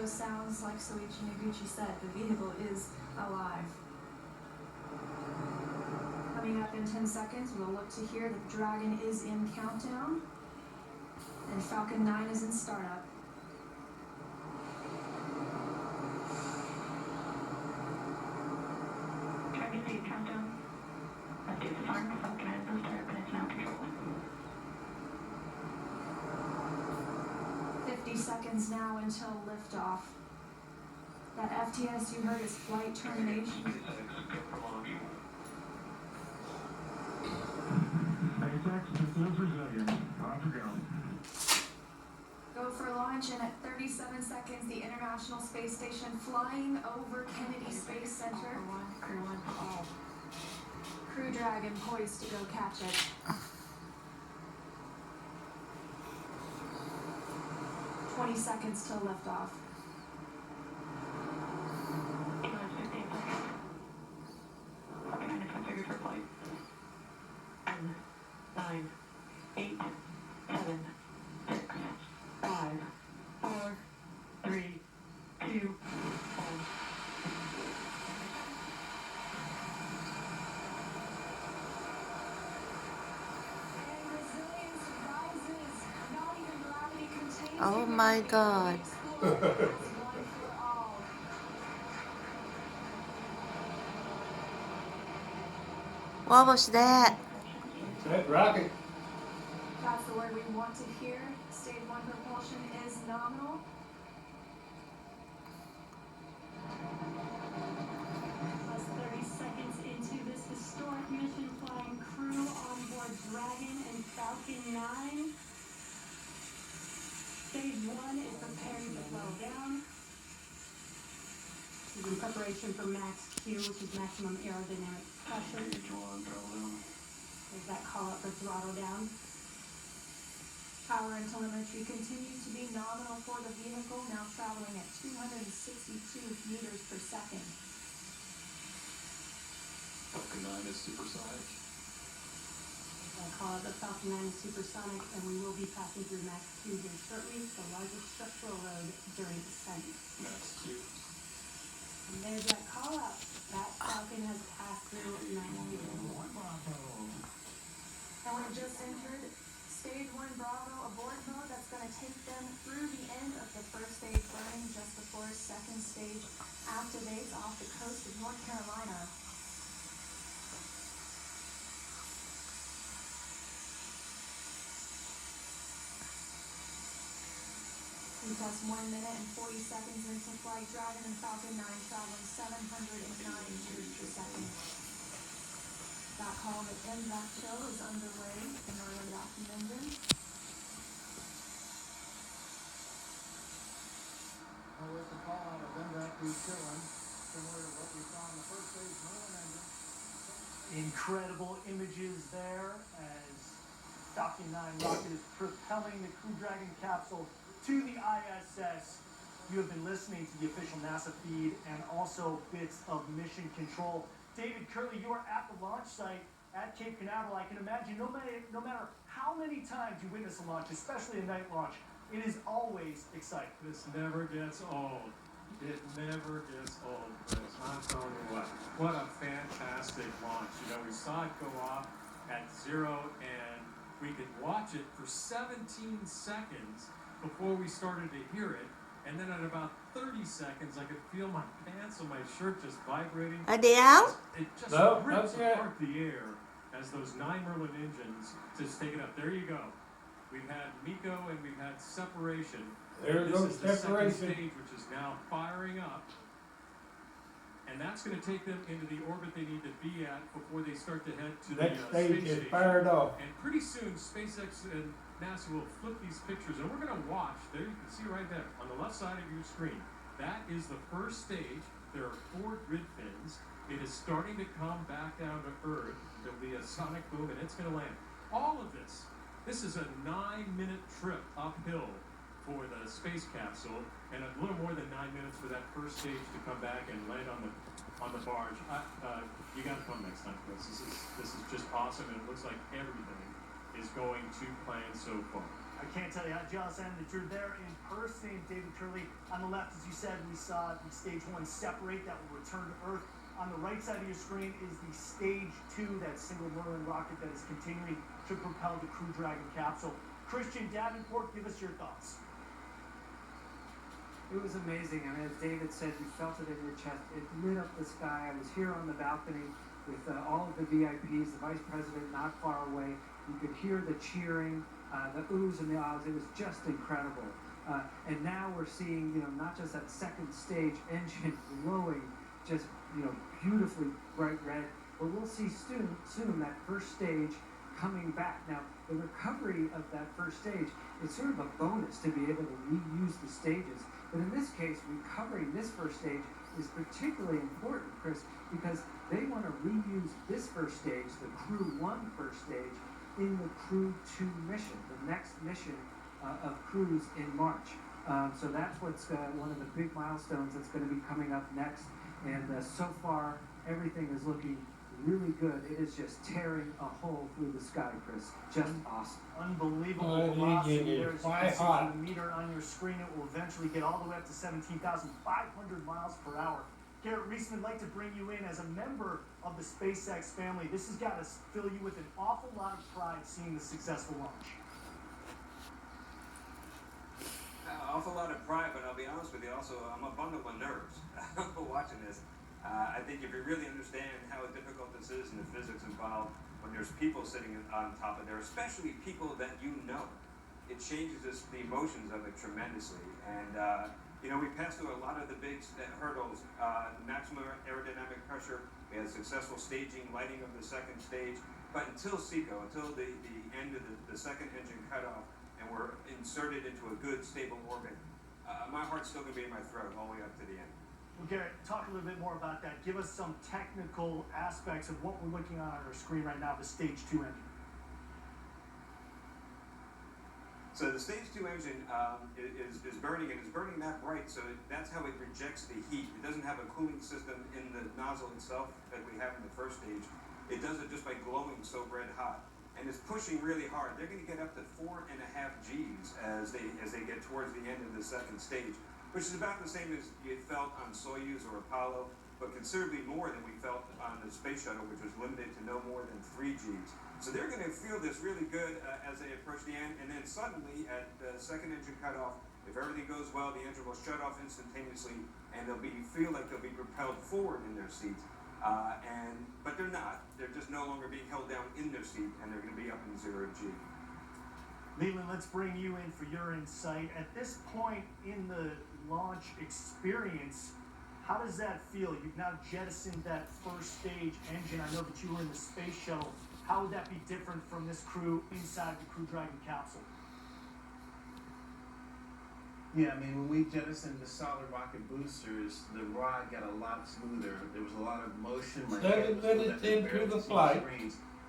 those sounds, like Soichi Noguchi said, the vehicle is alive. Coming up in 10 seconds, we'll look to hear that Dragon is in countdown, and Falcon 9 is in startup. Dragon speed countdown. Update the farm. Falcon 9 is in startup and is now controlled. 50 seconds now until liftoff. That FTS you heard is flight termination. SpaceX is resilient. Time to go. Go for launch, and at 37 seconds, the International Space Station flying over Kennedy Space Center. Crew Dragon poised to go catch it. 20 seconds till liftoff. 15 seconds. Falcon 9 is configured for flight. 10, 9, 8, 7, 6, 5, 4, 3, 2, 1. Oh my God. What was that? That rocket. That's the word we want to hear. Stage 1 propulsion is nominal. Plus 30 seconds into this historic mission, flying crew on board Dragon and Falcon 9. Stage 1 is preparing to flow down. This is in preparation for max Q, which is maximum aerodynamic pressure. There's that call up for throttle down. Power and telemetry continues to be nominal for the vehicle, now traveling at 262 meters per second. Falcon 9 is supersonic. That call up the Falcon 9 is supersonic, and we will be passing through max Q here shortly, the largest structural road during descent. Max Q. And there's that call up. That Falcon has passed through 9 meters. And we've just entered Stage 1 Bravo abort mode. That's going to take them through the end of the first stage burning just before second stage activates off the coast of North Carolina. We test 1 minute and 40 seconds into flight. Dragon and Falcon 9 traveling 709 meters per second. That call that ends that show is underway in Northern Rocky Engine. Well, with the call out of NVAC, we're chilling, similar to what we saw in the first stage Merlin engine. Incredible images there as Falcon 9 rocket is propelling the Crew Dragon capsule to the ISS. You have been listening to the official NASA feed and also bits of mission control. David Curley, you are at the launch site at Cape Canaveral. I can imagine no matter how many times you witness a launch, especially a night launch, it is always exciting. This never gets old. It never gets old, Chris. I'm telling you what a fantastic launch. You know, we saw it go off at 0, and we could watch it for 17 seconds before we started to hear it. And then at about 30 seconds, I could feel my pants and my shirt just vibrating. Adele? It just No, rips not yet. apart the air as those 9 Merlin engines just take it up. There you go. We've had Miko and we've had separation. There this goes is the second separation. stage, which is now firing up. And that's going to take them into the orbit they need to be at before they start to head to Next the stage space is station. fired off. And pretty soon, SpaceX and NASA will flip these pictures, and we're going to watch. There you can see right there on the left side of your screen. That is the first stage. There are 4 grid fins. It is starting to come back down to Earth. There'll be a sonic boom, and it's going to land. All of this is a 9-minute trip uphill for the space capsule, and a little more than 9 minutes for that first stage to come back and land on the barge. You got to come next time, Chris. This is just awesome, and it looks like everything is going to plan so far. I can't tell you how jealous I am that you're there in person, David Curley. On the left, as you said, we saw the stage 1 separate that will return to Earth. On the right side of your screen is the stage 2, that single Merlin rocket that is continuing to propel the Crew Dragon capsule. Christian Davenport, give us your thoughts. It was amazing. I mean, as David said, you felt it in your chest. It lit up the sky. I was here on the balcony with all of the VIPs, the vice president not far away. You could hear the cheering, the oohs and the ahs. It was just incredible. And now we're seeing, not just that second stage engine glowing, just, beautifully bright red, but we'll see soon that first stage coming back. Now, the recovery of that first stage is sort of a bonus to be able to reuse the stages. But in this case, recovering this first stage is particularly important, Chris, because they want to reuse this first stage, the Crew 1 first stage, in the Crew 2 mission, the next mission of crews in March. So that's what's one of the big milestones that's going to be coming up next. And so far, everything is looking really good. It is just tearing a hole through the sky, Chris. Just awesome. Unbelievable velocity. There's you can see from the meter on your screen. It will eventually get all the way up to 17,500 miles per hour. Garrett Reisman, I'd like to bring you in as a member of the SpaceX family. This has got to fill you with an awful lot of pride seeing the successful launch. Awful lot of pride, but I'll be honest with you, also, I'm a bundle of nerves watching this. I think if you really understand how difficult this is and the physics involved, when there's people sitting on top of there, especially people that it changes the emotions of it tremendously. And, we passed through a lot of the big hurdles, maximum aerodynamic pressure, we had successful staging, lighting of the second stage, but until SECO, until the end of the second engine cutoff, and we're inserted into a good, stable orbit, my heart's still going to be in my throat all the way up to the end. Well, Garrett, talk a little bit more about that. Give us some technical aspects of what we're looking on our screen right now, the Stage 2 engine. So the Stage 2 engine is burning, and it's burning that bright, so that's how it rejects the heat. It doesn't have a cooling system in the nozzle itself like we have in the first stage. It does it just by glowing so red hot. And it's pushing really hard. They're going to get up to 4.5 Gs as they get towards the end of the second stage, which is about the same as you felt on Soyuz or Apollo, but considerably more than we felt on the space shuttle, which was limited to no more than 3 Gs. So they're going to feel this really good as they approach the end, and then suddenly at the second engine cutoff, if everything goes well, the engine will shut off instantaneously, and they'll feel like they'll be propelled forward in their seats. But they're not. They're just no longer being held down in their seat, and they're going to be up in 0 G. Leland, let's bring you in for your insight. At this point in the launch experience, how does that feel? You've now jettisoned that first stage engine. I know that you were in the space shuttle. How would that be different from this crew inside the Crew Dragon capsule? Yeah, I mean, when we jettisoned the solid rocket boosters, the ride got a lot smoother. There was a lot of motion. 7 minutes into the flight,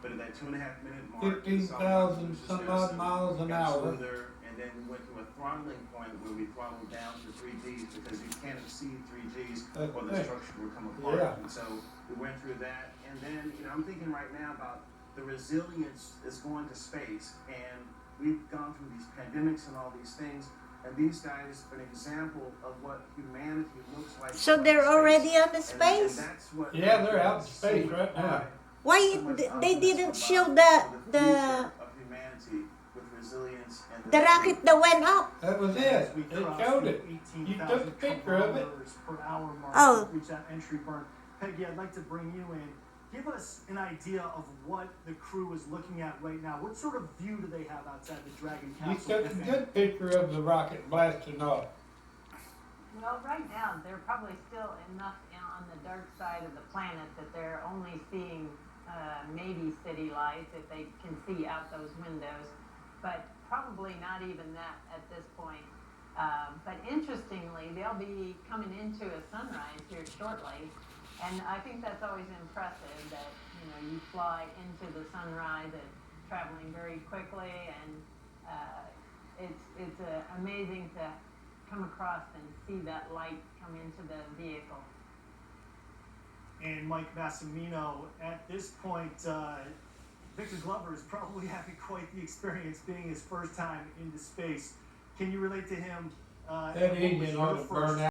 but at that 2.5-minute mark, 15,000 some odd miles an hour. Smoother, and then we went to a throttling point where we throttled down to 3 Gs because you can't exceed 3 Gs or the structure will come apart. Yeah. And so we went through that. And then, I'm thinking right now about the resilience is going to space. And we've gone through these pandemics and all these things. And these guys are an example of what humanity looks like. So they're already on the space? And that's what Yeah, they're out in space right now. Why they didn't show the of humanity with resilience and the rocket that went up? That was it. It showed it. You took a picture of it. Per hour mark Oh. to reach that entry burn. Peggy, I'd like to bring you in. Give us an idea of what the crew is looking at right now. What sort of view do they have outside the Dragon You capsule? took a good picture of the rocket blasting off. Well, right now, they're probably still enough on the dark side of the planet that they're only seeing maybe city lights if they can see out those windows, but probably not even that at this point. But interestingly, they'll be coming into a sunrise here shortly. And I think that's always impressive that, you fly into the sunrise and traveling very quickly, and it's amazing to come across and see that light come into the vehicle. And Mike Massimino, at this point, Victor Glover is probably having quite the experience being his first time into space. Can you relate to him? That and what was engine your ought to first burn out.